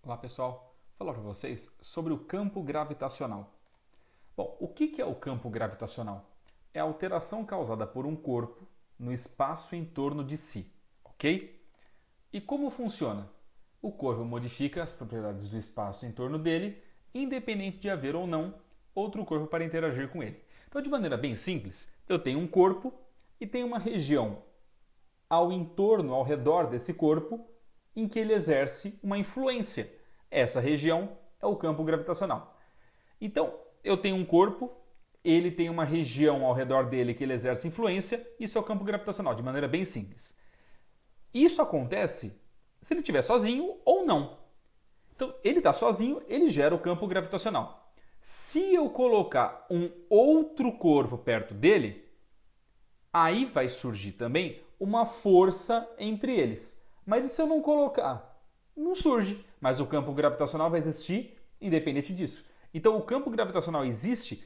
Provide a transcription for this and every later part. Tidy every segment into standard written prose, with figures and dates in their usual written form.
Olá pessoal, vou falar para vocês sobre o campo gravitacional. Bom, o que é o campo gravitacional? É a alteração causada por um corpo no espaço em torno de si, ok? E como funciona? O corpo modifica as propriedades do espaço em torno dele, independente de haver ou não outro corpo para interagir com ele. Então, de maneira bem simples, eu tenho um corpo e tenho uma região ao entorno, ao redor desse corpo, em que ele exerce uma influência. Essa região é o campo gravitacional. Então, eu tenho um corpo, ele tem uma região ao redor dele que ele exerce influência, isso é o campo gravitacional, de maneira bem simples. Isso acontece se ele estiver sozinho ou não. Então, ele está sozinho, ele gera o campo gravitacional. Se eu colocar um outro corpo perto dele, aí vai surgir também uma força entre eles. Mas e se eu não colocar? Não surge, mas o campo gravitacional vai existir independente disso. Então o campo gravitacional existe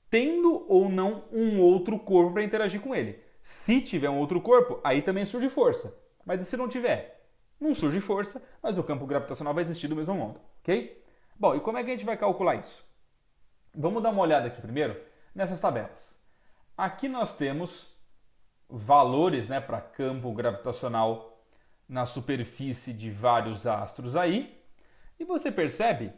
tendo ou não um outro corpo para interagir com ele. Se tiver um outro corpo, aí também surge força. Mas e se não tiver? Não surge força, mas o campo gravitacional vai existir do mesmo modo, ok? Bom, e como é que a gente vai calcular isso? Vamos dar uma olhada aqui primeiro nessas tabelas. Aqui nós temos valores, né, para campo gravitacional na superfície de vários astros aí, e você percebe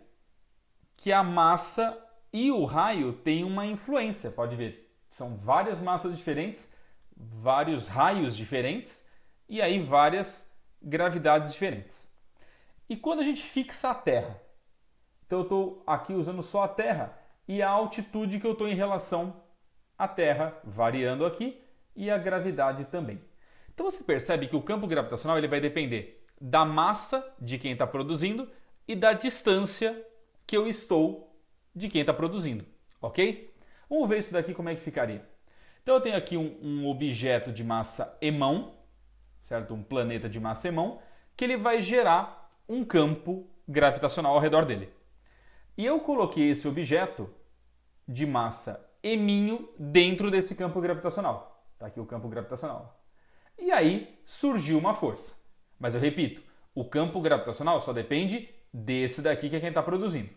que a massa e o raio têm uma influência, pode ver, são várias massas diferentes, vários raios diferentes e aí várias gravidades diferentes. E quando a gente fixa a Terra, então eu estou aqui usando só a Terra e a altitude que eu estou em relação à Terra, variando aqui, e a gravidade também. Então você percebe que o campo gravitacional ele vai depender da massa de quem está produzindo e da distância que eu estou de quem está produzindo, ok? Vamos ver isso daqui como é que ficaria. Então eu tenho aqui um objeto de massa emão, certo? Um planeta de massa emão, que ele vai gerar um campo gravitacional ao redor dele. E eu coloquei esse objeto de massa eminho dentro desse campo gravitacional. Está aqui o campo gravitacional. E aí surgiu uma força. Mas eu repito, o campo gravitacional só depende desse daqui que é quem está produzindo.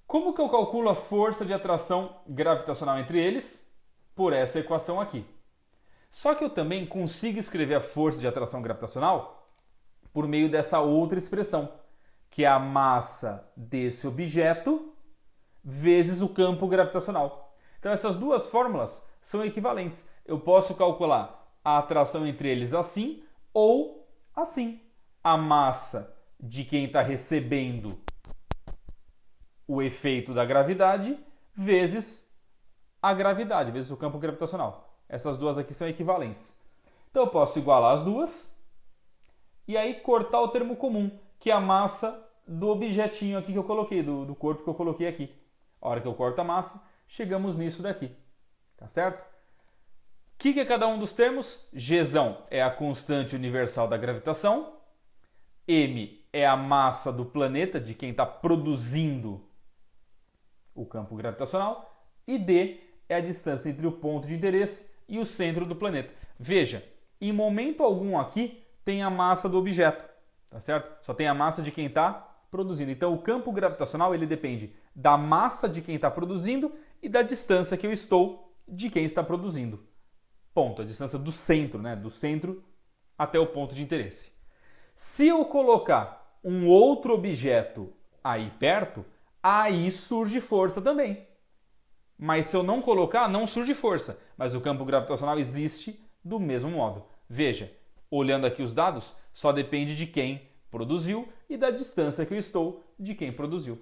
Como que eu calculo a força de atração gravitacional entre eles? Por essa equação aqui. Só que eu também consigo escrever a força de atração gravitacional por meio dessa outra expressão, que é a massa desse objeto vezes o campo gravitacional. Então essas duas fórmulas são equivalentes. Eu posso calcular a atração entre eles assim ou assim. A massa de quem está recebendo o efeito da gravidade vezes a gravidade, vezes o campo gravitacional. Essas duas aqui são equivalentes. Então eu posso igualar as duas e aí cortar o termo comum, que é a massa do objetinho aqui que eu coloquei, do corpo que eu coloquei aqui. A hora que eu corto a massa, chegamos nisso daqui. Tá certo? O que é cada um dos termos? Gzão é a constante universal da gravitação. M é a massa do planeta, de quem está produzindo o campo gravitacional. E D é a distância entre o ponto de interesse e o centro do planeta. Veja, em momento algum aqui tem a massa do objeto. Tá certo? Só tem a massa de quem está produzindo. Então o campo gravitacional ele depende da massa de quem está produzindo e da distância que eu estou de quem está produzindo. Ponto, a distância do centro, né? Do centro até o ponto de interesse. Se eu colocar um outro objeto aí perto, aí surge força também. Mas se eu não colocar, não surge força. Mas o campo gravitacional existe do mesmo modo. Veja, olhando aqui os dados, só depende de quem produziu e da distância que eu estou de quem produziu.